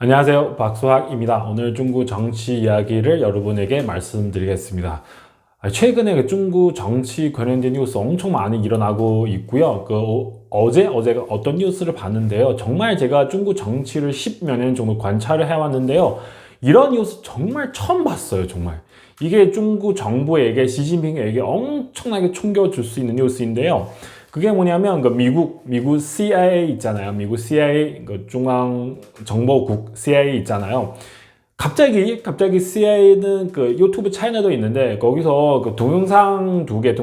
안녕하세요. 박수학입니다. 오늘 중국 정치 이야기를 여러분에게 말씀드리겠습니다. 최근에 중국 정치 관련된 뉴스 엄청 많이 일어나고 있고요. 어제가 어떤 뉴스를 봤는데요. 정말 제가 중국 정치를 10몇 년 정도 관찰을 해왔는데요. 이런 뉴스 정말 처음 봤어요. 정말. 이게 중국 정부에게, 시진핑에게 엄청나게 충격을 줄 수 있는 뉴스인데요. 그게 뭐냐면 미국 CIA 있잖아요. 미국 CIA 중앙정보국 CIA 있잖아요. 갑자기 CIA는 유튜브 채널도 있는데 거기서 동영상 두 개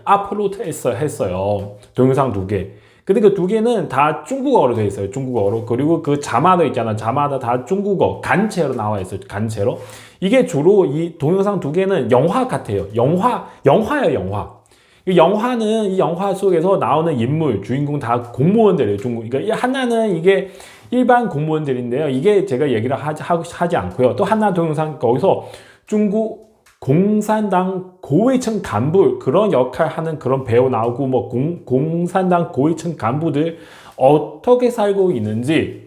업로드 했어요. 동영상 두 개. 근데 그 두 개는 다 중국어로 되어 있어요. 중국어로. 그리고 그 자막도 있잖아요. 자막도 다 중국어 간체로 나와 있어요. 간체로. 이게 주로 이 동영상 두 개는 영화 같아요. 영화예요, 영화. 이 영화 속에서 나오는 인물, 주인공 다 공무원들이에요, 중국. 그러니까 하나는 이게 일반 공무원들인데요. 이게 제가 얘기를 하지 않고요. 또 하나 동영상, 거기서 중국 공산당 고위층 간부, 그런 역할 하는 그런 배우 나오고, 공산당 고위층 간부들 어떻게 살고 있는지,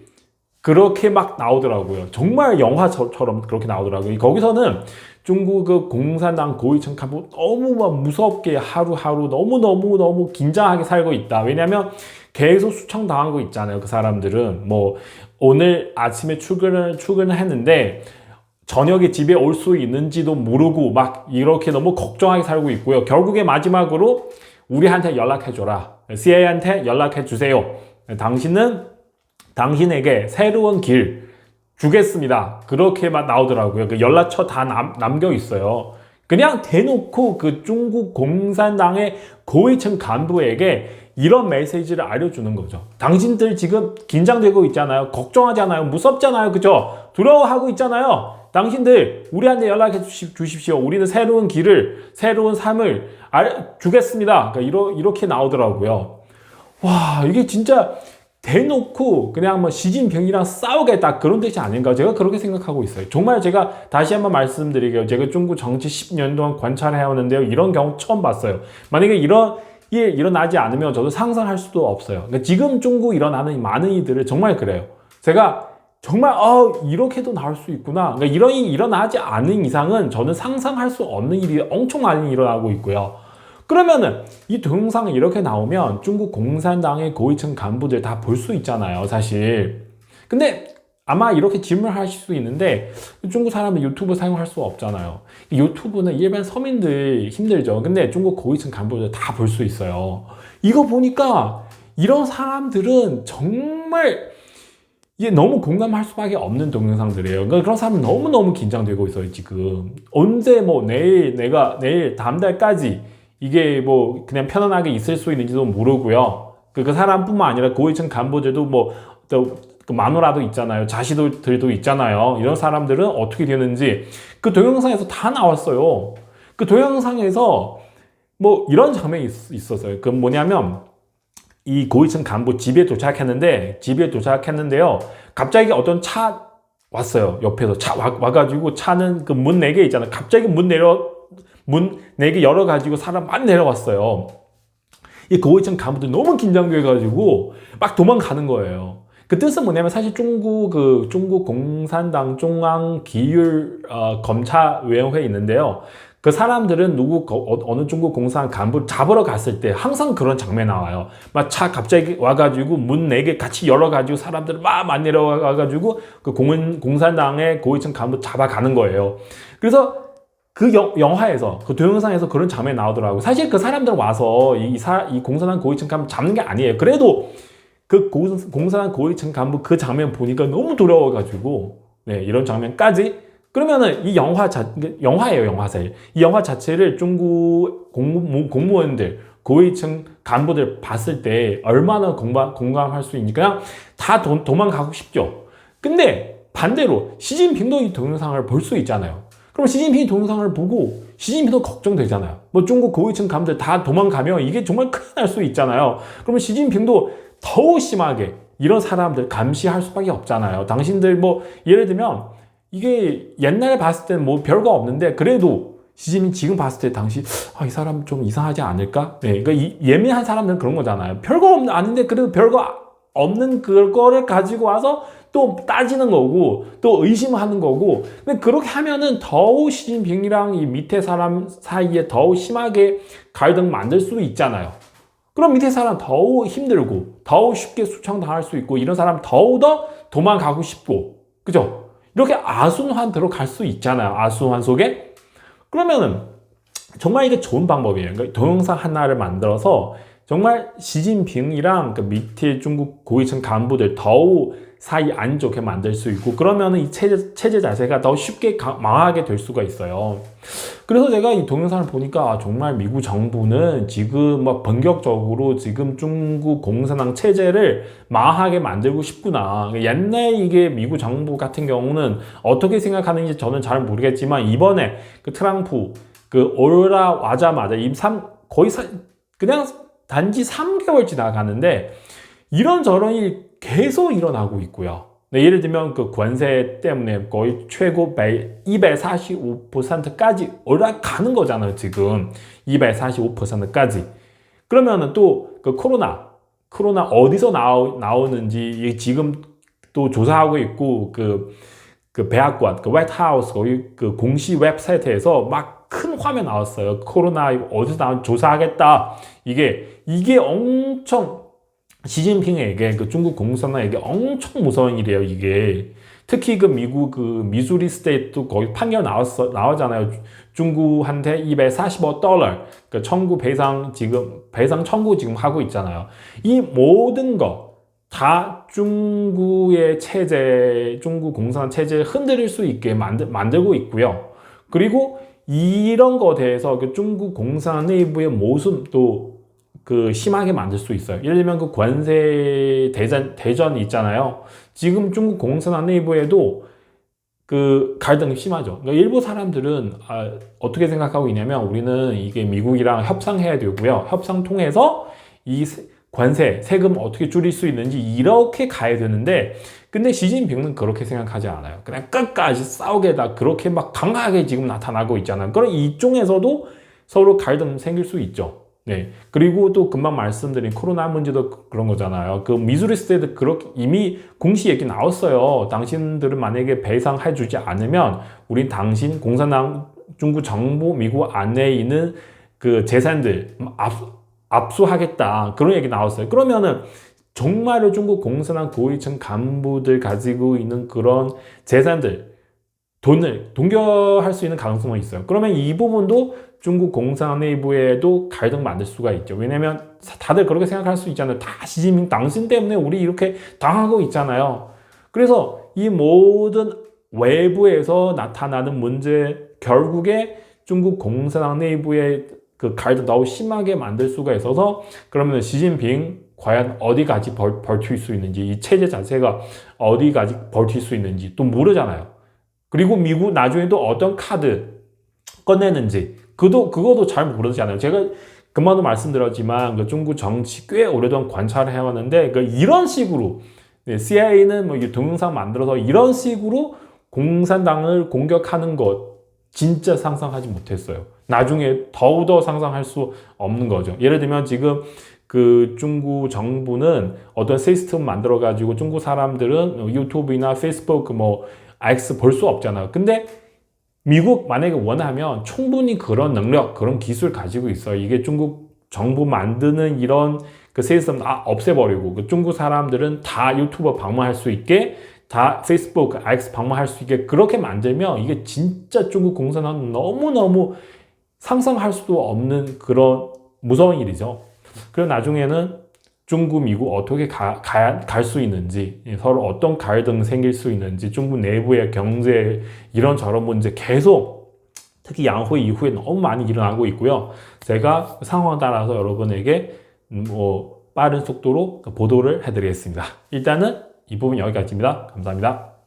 그렇게 막 나오더라고요. 정말 영화처럼 그렇게 나오더라고요. 거기서는 중국 공산당 고위층 간부 너무 막 무섭게 하루하루 너무 긴장하게 살고 있다. 왜냐면 계속 수청당하고 있잖아요. 그 사람들은 오늘 아침에 출근을 했는데 저녁에 집에 올 수 있는지도 모르고 막 이렇게 너무 걱정하게 살고 있고요. 결국에 마지막으로 우리한테 연락해줘라. CIA한테 연락해주세요. 당신에게 새로운 길 주겠습니다. 그렇게만 나오더라고요. 그 연락처 다 남겨 있어요. 그냥 대놓고 그 중국 공산당의 고위층 간부에게 이런 메시지를 알려주는 거죠. 당신들 지금 긴장되고 있잖아요. 걱정하잖아요. 무섭잖아요. 그죠? 두려워하고 있잖아요. 당신들 우리한테 연락해 주십시오. 우리는 새로운 길을, 새로운 삶을 주겠습니다. 그러니까 이렇게 나오더라고요. 와, 이게 진짜 대놓고 그냥 시진핑이랑 싸우겠다, 그런 뜻이 아닌가, 제가 그렇게 생각하고 있어요. 정말 제가 다시 한번 말씀드리게요. 제가 중국 정치 10년 동안 관찰해왔는데요. 이런 경우 처음 봤어요. 만약에 이런 일 일어나지 않으면 저도 상상할 수도 없어요. 그러니까 지금 중국 일어나는 많은 일들을 정말 그래요. 제가 정말 이렇게도 나올 수 있구나. 그러니까 이런 일이 일어나지 않은 이상은 저는 상상할 수 없는 일이 엄청 많이 일어나고 있고요. 그러면은 이 동영상이 이렇게 나오면 중국 공산당의 고위층 간부들 다 볼 수 있잖아요, 사실. 근데 아마 이렇게 질문하실 수 있는데 중국 사람은 유튜브 사용할 수 없잖아요. 유튜브는 일반 서민들 힘들죠. 근데 중국 고위층 간부들 다 볼 수 있어요. 이거 보니까 이런 사람들은 정말 이게 너무 공감할 수밖에 없는 동영상들이에요. 그러니까 그런 사람은 너무너무 긴장되고 있어요, 지금. 언제 내일 다음 달까지 이게 그냥 편안하게 있을 수 있는지도 모르고요. 그 사람뿐만 아니라 고위층 간부들도 또 마누라도 있잖아요. 자식들도 있잖아요. 이런 사람들은 어떻게 되는지 그 동영상에서 다 나왔어요. 그 동영상에서 이런 장면이 있었어요. 그 뭐냐면 이 고위층 간부 집에 도착했는데요. 갑자기 어떤 차 왔어요. 옆에서 차 와가지고 차는 그 문 4개 있잖아요. 갑자기 문 4개 열어가지고 사람 많이 내려왔어요. 이 고위층 간부들 너무 긴장돼가지고 막 도망가는 거예요. 그 뜻은 뭐냐면 사실 중국 공산당 중앙기율 검찰위원회 있는데요. 그 사람들은 어느 중국 공산 간부를 잡으러 갔을 때 항상 그런 장면 나와요. 막 차 갑자기 와가지고 문 4개 같이 열어가지고 사람들을 막 많이 내려와가지고 그 공산당의 고위층 간부 잡아가는 거예요. 그래서 그 영화에서, 그 동영상에서 그런 장면이 나오더라고요. 사실 그 사람들 와서 이 공산당 고위층 간부 잡는 게 아니에요. 그래도 그 공산당 고위층 간부 그 장면 보니까 너무 두려워가지고, 이런 장면까지. 그러면은 영화예요, 영화사일. 이 영화 자체를 중국 공무원들, 고위층 간부들 봤을 때 얼마나 공감할 수 있는지 그냥 다 도망가고 싶죠. 근데 반대로 시진핑도 이 동영상을 볼 수 있잖아요. 그럼 시진핑이 동영상을 보고 시진핑도 걱정되잖아요. 중국 고위층 간부들 다 도망가면 이게 정말 큰일 날 수 있잖아요. 그러면 시진핑도 더욱 심하게 이런 사람들 감시할 수밖에 없잖아요. 당신들 예를 들면 이게 옛날에 봤을 때는 별거 없는데 그래도 시진핑 지금 봤을 때 당시 이 사람 좀 이상하지 않을까? 그러니까 예민한 사람들은 그런 거잖아요. 별거 아닌데 그래도 별거 없는 그거를 가지고 와서 또 따지는 거고 또 의심하는 거고. 근데 그렇게 하면은 더욱 시진핑이랑 이 밑에 사람 사이에 더욱 심하게 갈등 만들 수도 있잖아요. 그럼 밑에 사람 더욱 힘들고 더욱 쉽게 수청당할 수 있고 이런 사람 더욱더 도망가고 싶고, 그죠? 이렇게 아순환 들어갈 수 있잖아요. 아순환 속에. 그러면은 정말 이게 좋은 방법이에요. 그러니까 동영상 하나를 만들어서 정말 시진핑이랑 그 밑에 중국 고위층 간부들 더욱 사이 안 좋게 만들 수 있고, 그러면은 이 체제 자체가 더 쉽게 망하게 될 수가 있어요. 그래서 제가 이 동영상을 보니까 정말 미국 정부는 지금 막 본격적으로 지금 중국 공산당 체제를 망하게 만들고 싶구나. 옛날 이게 미국 정부 같은 경우는 어떻게 생각하는지 저는 잘 모르겠지만, 이번에 그 트럼프 그 올라와자마자 거의 그냥 단지 3개월 지나가는데 이런저런 일 계속 일어나고 있고요. 네, 예를 들면 그 관세 때문에 거의 최고 245%까지 올라가는 거잖아요. 지금 245%까지. 그러면은 또 그 코로나 어디서 나오는지 지금 또 조사하고 있고, 그 백악관, 그 화이트하우스 거기 그 공식 웹사이트에서 막 큰 화면 나왔어요. 코로나 어디서 나온 조사하겠다. 이게 엄청 시진핑에게, 그 중국 공산당에게 엄청 무서운 일이에요. 이게 특히 그 미국 그 미주리 스테이트 거기 판결 나오잖아요. 중국한테 $245 그 청구 배상 청구 지금 하고 있잖아요. 이 모든 거 다 중국의 체제, 중국 공산당 체제를 흔들릴 수 있게 만들고 있고요. 그리고 이런 거에 대해서 그 중국 공산당 내부의 모습도 그 심하게 만들 수 있어요. 예를 들면 그 관세 대전이 있잖아요. 지금 중국 공산당 내부에도 그 갈등이 심하죠. 그러니까 일부 사람들은 어떻게 생각하고 있냐면, 우리는 이게 미국이랑 협상해야 되고요. 협상 통해서 이 관세, 세금 어떻게 줄일 수 있는지 이렇게 가야 되는데, 근데 시진핑은 그렇게 생각하지 않아요. 그냥 끝까지 싸우게다 그렇게 막 강하게 지금 나타나고 있잖아요. 그럼 이쪽에서도 서로 갈등 생길 수 있죠. 네. 그리고 또 금방 말씀드린 코로나 문제도 그런 거잖아요. 그 미주리 스테이트 그렇게 이미 공식 얘기 나왔어요. 당신들은 만약에 배상해 주지 않으면 우린 당신 공산당 중국 정부 미국 안에 있는 그 재산들 압수하겠다. 그런 얘기 나왔어요. 그러면은 정말로 중국 공산당 고위층 간부들 가지고 있는 그런 재산들, 돈을 동결할 수 있는 가능성이 있어요. 그러면 이 부분도 중국 공산당 내부에도 갈등 만들 수가 있죠. 왜냐면 다들 그렇게 생각할 수 있잖아요. 다 시진핑 당신 때문에 우리 이렇게 당하고 있잖아요. 그래서 이 모든 외부에서 나타나는 문제, 결국에 중국 공산당 내부의 그 갈등 너무 심하게 만들 수가 있어서, 그러면 시진핑 과연 어디까지 버틸 수 있는지, 이 체제 자체가 어디까지 버틸 수 있는지 또 모르잖아요. 그리고 미국 나중에 또 어떤 카드 꺼내는지 그것도 잘 모르잖아요. 제가 금방도 말씀드렸지만 그 중국 정치 꽤 오래동안 관찰을 해왔는데, 이런 식으로 CIA는 뭐 동영상 만들어서 이런 식으로 공산당을 공격하는 것 진짜 상상하지 못했어요. 나중에 더욱더 상상할 수 없는 거죠. 예를 들면 지금 그 중국 정부는 어떤 시스템 만들어 가지고 중국 사람들은 유튜브나 페이스북 뭐 X 볼 수 없잖아요. 근데 미국 만약에 원하면 충분히 그런 능력, 그런 기술 가지고 있어요. 이게 중국 정부 만드는 이런 그 시스템 다 없애버리고, 그 중국 사람들은 다 유튜브 방문할 수 있게, 다 페이스북, X 방문할 수 있게 그렇게 만들면 이게 진짜 중국 공산당은 너무너무 상상할 수도 없는 그런 무서운 일이죠. 그리고 나중에는 중국, 미국 어떻게 갈 수 있는지, 서로 어떤 갈등 생길 수 있는지, 중국 내부의 경제 이런저런 문제 계속 특히 양회 이후에 너무 많이 일어나고 있고요. 제가 상황에 따라서 여러분에게 빠른 속도로 보도를 해드리겠습니다. 일단은 이 부분 여기까지입니다. 감사합니다.